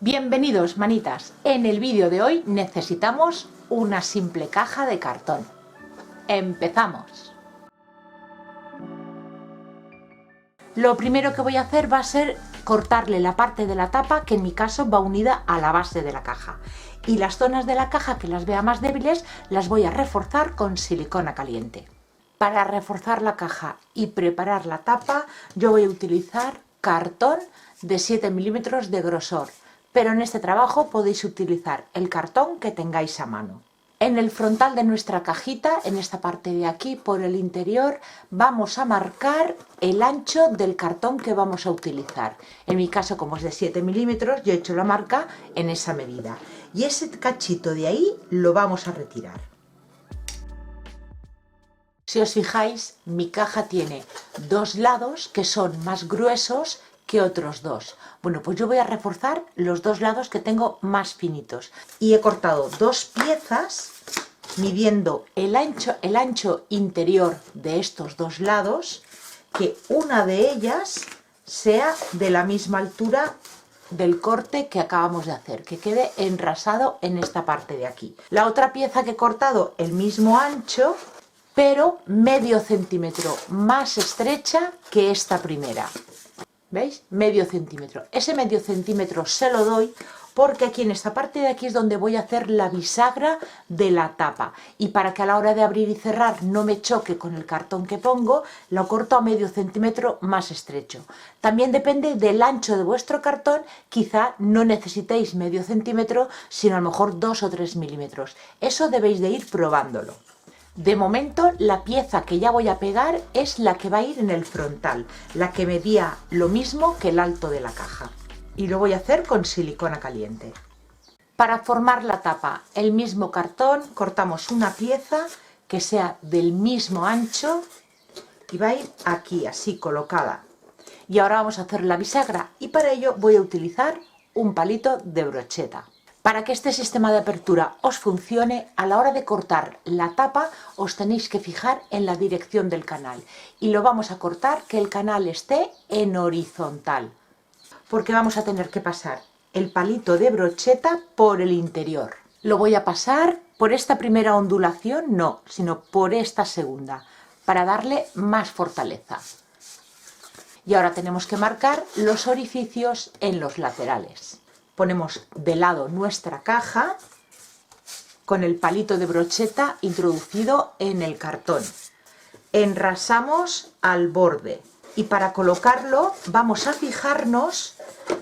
Bienvenidos, manitas. En el vídeo de hoy necesitamos una simple caja de cartón. ¡Empezamos! Lo primero que voy a hacer va a ser cortarle la parte de la tapa, que en mi caso va unida a la base de la caja. Y las zonas de la caja que las vea más débiles las voy a reforzar con silicona caliente. Para reforzar la caja y preparar la tapa yo voy a utilizar cartón de 7 milímetros de grosor. Pero en este trabajo podéis utilizar el cartón que tengáis a mano. En el frontal de nuestra cajita, en esta parte de aquí, por el interior, vamos a marcar el ancho del cartón que vamos a utilizar. En mi caso, como es de 7 milímetros, yo he hecho la marca en esa medida. Y ese cachito de ahí lo vamos a retirar. Si os fijáis, mi caja tiene dos lados que son más gruesos que otros dos. Bueno, pues yo voy a reforzar los dos lados que tengo más finitos. Y he cortado dos piezas midiendo el ancho interior de estos dos lados, que una de ellas sea de la misma altura del corte que acabamos de hacer, que quede enrasado en esta parte de aquí. La otra pieza que he cortado el mismo ancho, pero medio centímetro más estrecha que esta primera. ¿Veis? Medio centímetro. Ese medio centímetro se lo doy porque aquí en esta parte de aquí es donde voy a hacer la bisagra de la tapa. Y para que a la hora de abrir y cerrar no me choque con el cartón que pongo, lo corto a medio centímetro más estrecho. También depende del ancho de vuestro cartón, quizá no necesitéis medio centímetro, sino a lo mejor 2 o 3 milímetros. Eso debéis de ir probándolo. De momento la pieza que ya voy a pegar es la que va a ir en el frontal, la que medía lo mismo que el alto de la caja. Y lo voy a hacer con silicona caliente. Para formar la tapa, el mismo cartón, cortamos una pieza que sea del mismo ancho y va a ir aquí, así colocada. Y ahora vamos a hacer la bisagra y para ello voy a utilizar un palito de brocheta. Para que este sistema de apertura os funcione, a la hora de cortar la tapa os tenéis que fijar en la dirección del canal y lo vamos a cortar que el canal esté en horizontal, porque vamos a tener que pasar el palito de brocheta por el interior. Lo voy a pasar por esta primera ondulación, no, sino por esta segunda, para darle más fortaleza. Y ahora tenemos que marcar los orificios en los laterales. Ponemos de lado nuestra caja con el palito de brocheta introducido en el cartón. Enrasamos al borde y para colocarlo vamos a fijarnos,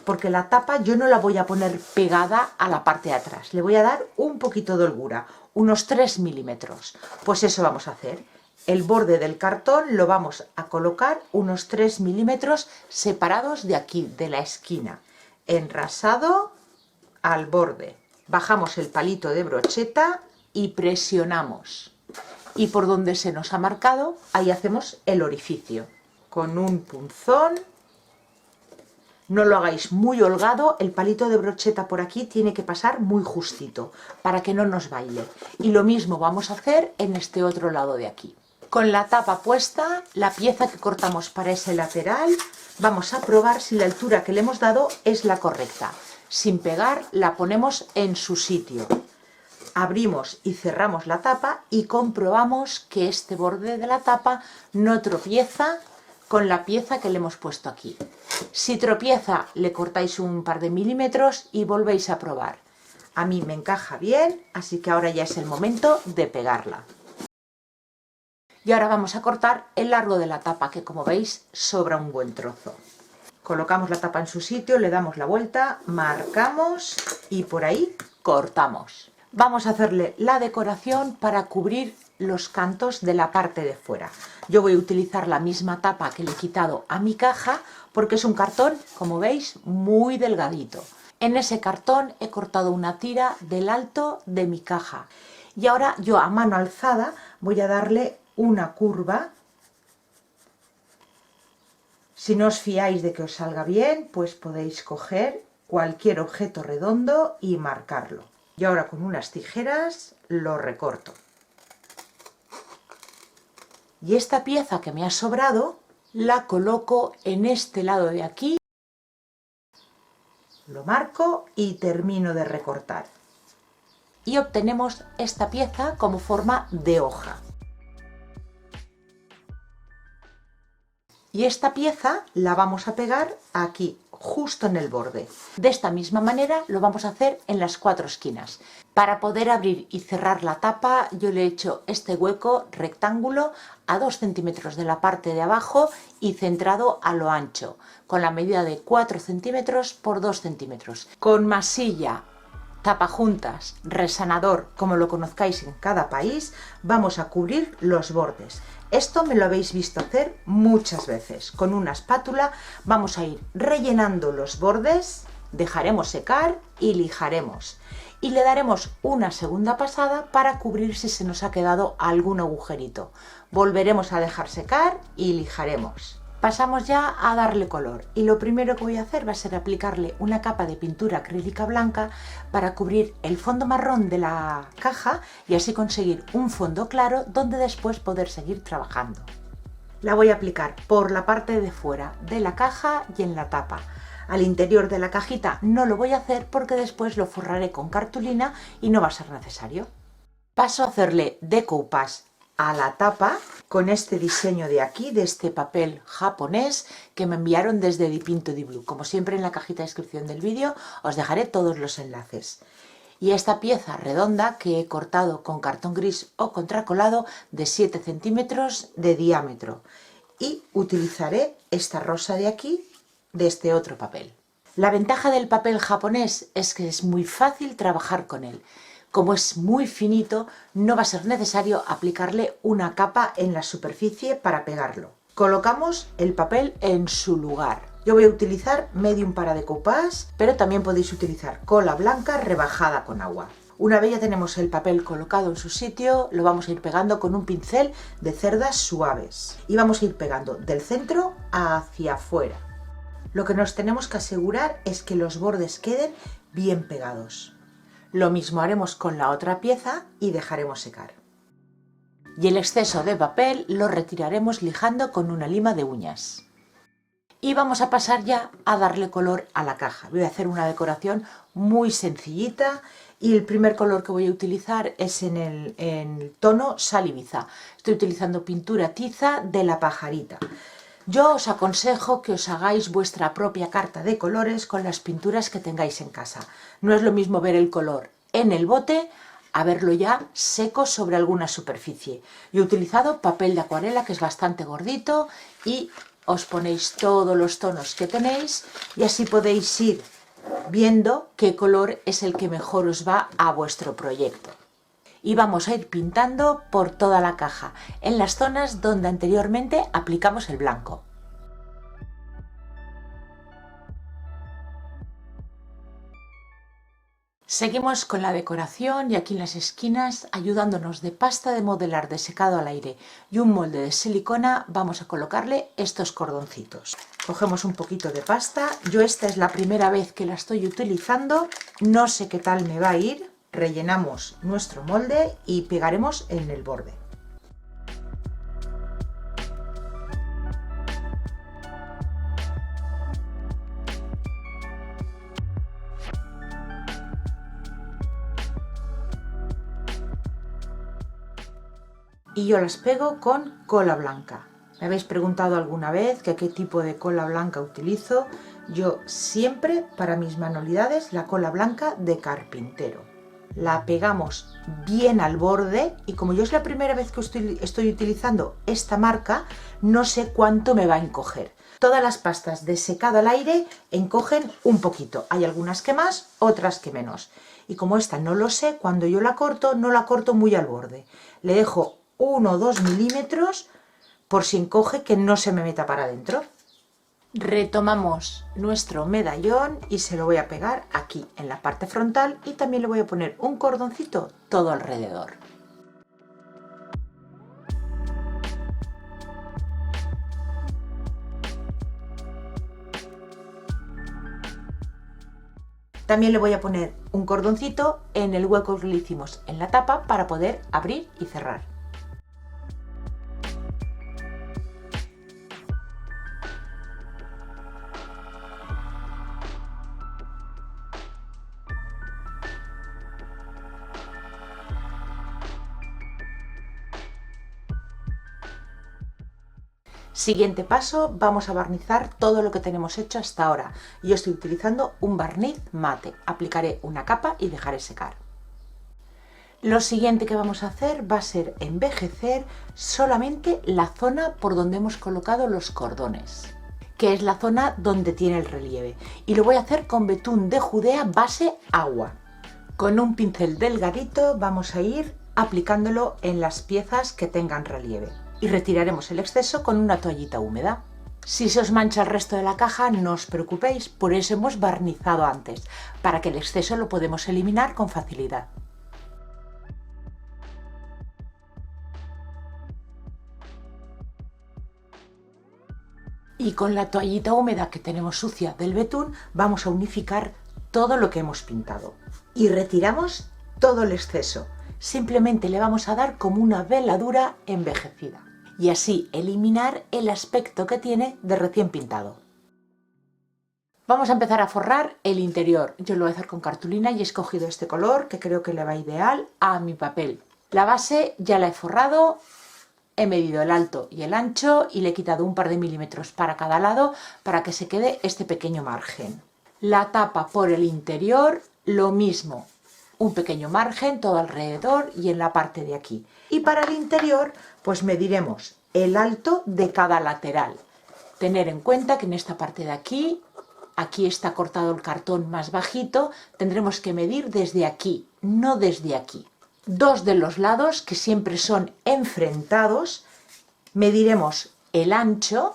porque la tapa yo no la voy a poner pegada a la parte de atrás. Le voy a dar un poquito de holgura, unos 3 milímetros. Pues eso vamos a hacer. El borde del cartón lo vamos a colocar unos 3 milímetros separados de aquí, de la esquina. Enrasado al borde. Bajamos el palito de brocheta y presionamos. Y por donde se nos ha marcado, ahí hacemos el orificio. Con un punzón, no lo hagáis muy holgado, el palito de brocheta por aquí tiene que pasar muy justito, para que no nos baile. Y lo mismo vamos a hacer en este otro lado de aquí. Con la tapa puesta, la pieza que cortamos para ese lateral, vamos a probar si la altura que le hemos dado es la correcta. Sin pegar, la ponemos en su sitio. Abrimos y cerramos la tapa y comprobamos que este borde de la tapa no tropieza con la pieza que le hemos puesto aquí. Si tropieza, le cortáis un par de milímetros y volvéis a probar. A mí me encaja bien, así que ahora ya es el momento de pegarla. Y ahora vamos a cortar el largo de la tapa, que como veis sobra un buen trozo. Colocamos la tapa en su sitio, le damos la vuelta, marcamos y por ahí cortamos. Vamos a hacerle la decoración para cubrir los cantos de la parte de fuera. Yo voy a utilizar la misma tapa que le he quitado a mi caja porque es un cartón, como veis, muy delgadito. En ese cartón he cortado una tira del alto de mi caja. Y ahora yo a mano alzada voy a darle una curva. Si no os fiáis de que os salga bien, pues podéis coger cualquier objeto redondo y marcarlo. Y ahora con unas tijeras lo recorto. Y esta pieza que me ha sobrado la coloco en este lado de aquí lo marco y termino de recortar. Y obtenemos esta pieza como forma de hoja. Y esta pieza la vamos a pegar aquí, justo en el borde. De esta misma manera lo vamos a hacer en las 4 esquinas. Para poder abrir y cerrar la tapa, yo le he hecho este hueco rectángulo a 2 centímetros de la parte de abajo y centrado a lo ancho, con la medida de 4 centímetros por 2 centímetros. Con masilla, tapajuntas, resanador, como lo conozcáis en cada país, vamos a cubrir los bordes. Esto me lo habéis visto hacer muchas veces. Con una espátula vamos a ir rellenando los bordes, dejaremos secar y lijaremos. Y le daremos una segunda pasada para cubrir si se nos ha quedado algún agujerito. Volveremos a dejar secar y lijaremos. Pasamos ya a darle color y lo primero que voy a hacer va a ser aplicarle una capa de pintura acrílica blanca para cubrir el fondo marrón de la caja y así conseguir un fondo claro donde después poder seguir trabajando. La voy a aplicar por la parte de fuera de la caja y en la tapa. Al interior de la cajita no lo voy a hacer porque después lo forraré con cartulina y no va a ser necesario. Paso a hacerle decoupage a la tapa con este diseño de aquí, de este papel japonés que me enviaron desde Dipinto di Blu. Como siempre en la cajita de descripción del vídeo os dejaré todos los enlaces. Y esta pieza redonda que he cortado con cartón gris o contracolado de 7 centímetros de diámetro. Y utilizaré esta rosa de aquí, de este otro papel. La ventaja del papel japonés es que es muy fácil trabajar con él. Como es muy finito, no va a ser necesario aplicarle una capa en la superficie para pegarlo. Colocamos el papel en su lugar. Yo voy a utilizar medium para decoupage, pero también podéis utilizar cola blanca rebajada con agua. Una vez ya tenemos el papel colocado en su sitio, lo vamos a ir pegando con un pincel de cerdas suaves. Y vamos a ir pegando del centro hacia afuera. Lo que nos tenemos que asegurar es que los bordes queden bien pegados. Lo mismo haremos con la otra pieza y dejaremos secar. Y el exceso de papel lo retiraremos lijando con una lima de uñas. Y vamos a pasar ya a darle color a la caja. Voy a hacer una decoración muy sencillita y el primer color que voy a utilizar es en el tono sal Ibiza. Estoy utilizando pintura tiza de la pajarita. Yo os aconsejo que os hagáis vuestra propia carta de colores con las pinturas que tengáis en casa. No es lo mismo ver el color en el bote a verlo ya seco sobre alguna superficie. Yo he utilizado papel de acuarela que es bastante gordito y os ponéis todos los tonos que tenéis y así podéis ir viendo qué color es el que mejor os va a vuestro proyecto. Y vamos a ir pintando por toda la caja, en las zonas donde anteriormente aplicamos el blanco. Seguimos con la decoración y aquí en las esquinas, ayudándonos de pasta de modelar de secado al aire y un molde de silicona, vamos a colocarle estos cordoncitos. Cogemos un poquito de pasta, yo esta es la primera vez que la estoy utilizando, no sé qué tal me va a ir. Rellenamos nuestro molde y pegaremos en el borde. Y yo las pego con cola blanca. Me habéis preguntado alguna vez que qué tipo de cola blanca utilizo. Yo siempre para mis manualidades la cola blanca de carpintero. La pegamos bien al borde y como yo es la primera vez que estoy utilizando esta marca, no sé cuánto me va a encoger. Todas las pastas de secado al aire encogen un poquito. Hay algunas que más, otras que menos. Y como esta no lo sé, cuando yo la corto, no la corto muy al borde. Le dejo 1 o 2 milímetros por si encoge que no se me meta para adentro. Retomamos nuestro medallón y se lo voy a pegar aquí en la parte frontal y también le voy a poner un cordoncito todo alrededor. También le voy a poner un cordoncito en el hueco que le hicimos en la tapa para poder abrir y cerrar. Siguiente paso, vamos a barnizar todo lo que tenemos hecho hasta ahora. Yo estoy utilizando un barniz mate. Aplicaré una capa y dejaré secar. Lo siguiente que vamos a hacer va a ser envejecer solamente la zona por donde hemos colocado los cordones, que es la zona donde tiene el relieve. Y lo voy a hacer con betún de Judea base agua. Con un pincel delgadito vamos a ir aplicándolo en las piezas que tengan relieve. Y retiraremos el exceso con una toallita húmeda. Si se os mancha el resto de la caja, no os preocupéis, por eso hemos barnizado antes, para que el exceso lo podemos eliminar con facilidad. Y con la toallita húmeda que tenemos sucia del betún, vamos a unificar todo lo que hemos pintado. Y retiramos todo el exceso. Simplemente le vamos a dar como una veladura envejecida. Y así eliminar el aspecto que tiene de recién pintado. Vamos a empezar a forrar el interior. Yo lo voy a hacer con cartulina y he escogido este color que creo que le va ideal a mi papel. La base ya la he forrado, he medido el alto y el ancho y le he quitado un par de milímetros para cada lado para que se quede este pequeño margen. La tapa por el interior, lo mismo. Un pequeño margen todo alrededor y en la parte de aquí. Y para el interior pues mediremos el alto de cada lateral. Tener en cuenta que en esta parte de aquí está cortado el cartón más bajito, tendremos que medir desde aquí, no desde aquí. Dos de los lados, que siempre son enfrentados, mediremos el ancho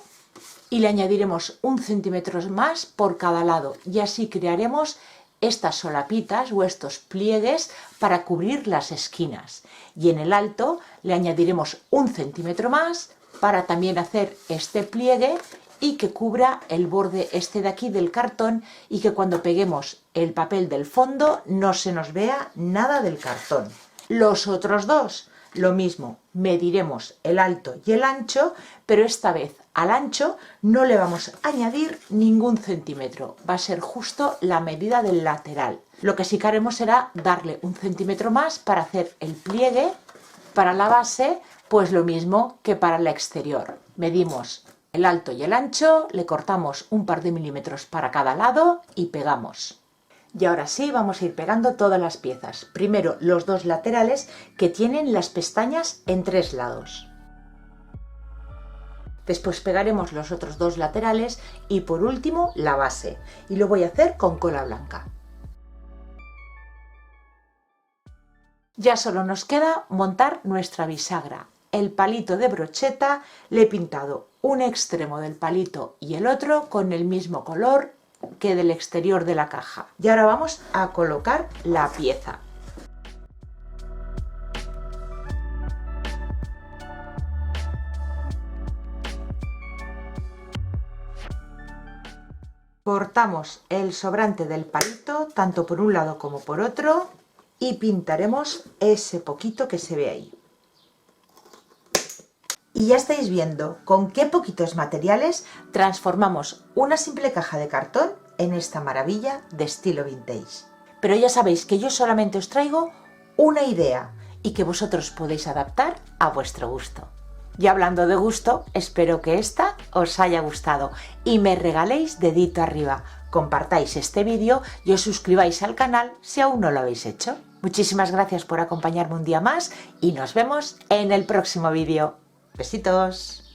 y le añadiremos 1 centímetro más por cada lado y así crearemos estas solapitas o estos pliegues para cubrir las esquinas. Y en el alto le añadiremos 1 centímetro más para también hacer este pliegue y que cubra el borde este de aquí del cartón y que cuando peguemos el papel del fondo no se nos vea nada del cartón. Los otros dos, lo mismo, mediremos el alto y el ancho, pero esta vez al ancho no le vamos a añadir ningún centímetro, va a ser justo la medida del lateral. Lo que sí que haremos será darle 1 centímetro más para hacer el pliegue. Para la base, pues lo mismo que para la exterior. Medimos el alto y el ancho, le cortamos un par de milímetros para cada lado y pegamos. Y ahora sí vamos a ir pegando todas las piezas. Primero los dos laterales que tienen las pestañas en 3 lados. Después pegaremos los otros 2 laterales y por último la base. Y lo voy a hacer con cola blanca. Ya solo nos queda montar nuestra bisagra. El palito de brocheta le he pintado un extremo del palito y el otro con el mismo color que del exterior de la caja. Y ahora vamos a colocar la pieza. Cortamos el sobrante del palito tanto por un lado como por otro y pintaremos ese poquito que se ve ahí. Y ya estáis viendo con qué poquitos materiales transformamos una simple caja de cartón en esta maravilla de estilo vintage. Pero ya sabéis que yo solamente os traigo una idea y que vosotros podéis adaptar a vuestro gusto. Y hablando de gusto, espero que esta os haya gustado y me regaléis dedito arriba, compartáis este vídeo y os suscribáis al canal si aún no lo habéis hecho. Muchísimas gracias por acompañarme un día más y nos vemos en el próximo vídeo. Besitos.